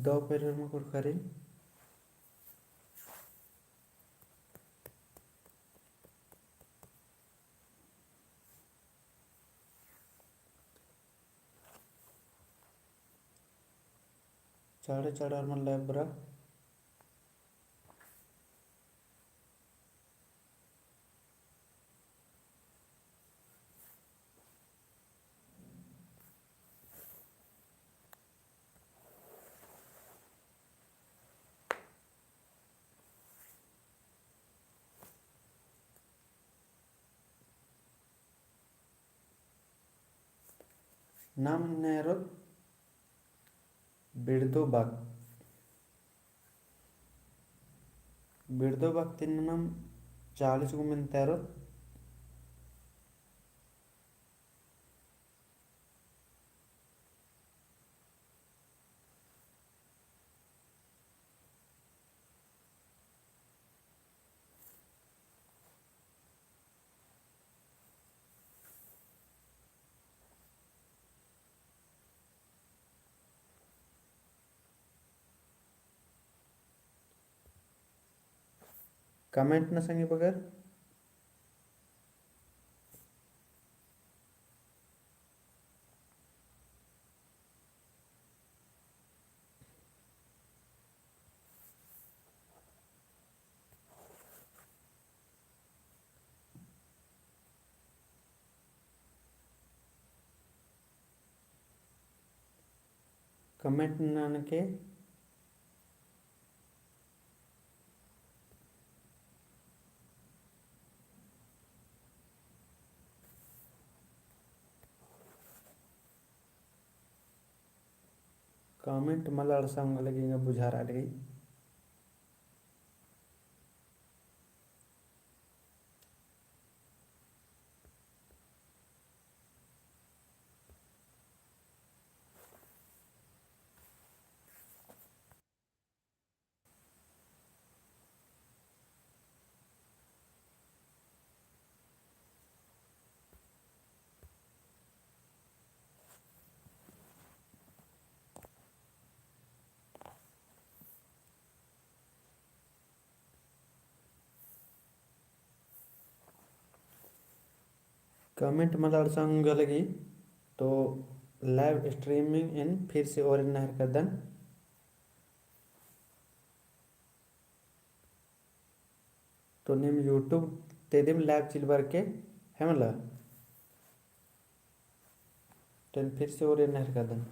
दोपहर में कुरकरी साढ़े चार और मन लेब्रा नाम नेरो बिड़दो बाग तिन्नम 40 मिनटेरो कमेंट न संगे बगैर कमेंट न के कमेंट मला अड़सांग लगी बुझा रहा लगी कमेंट मला अड़सांग लगी तो लाइव स्ट्रीमिंग इन फिर से और नहर कर दन तो निम यूट्यूब ते दिम लाइव चिल बर के है मतलब टेन फिर से और नहर कर दन।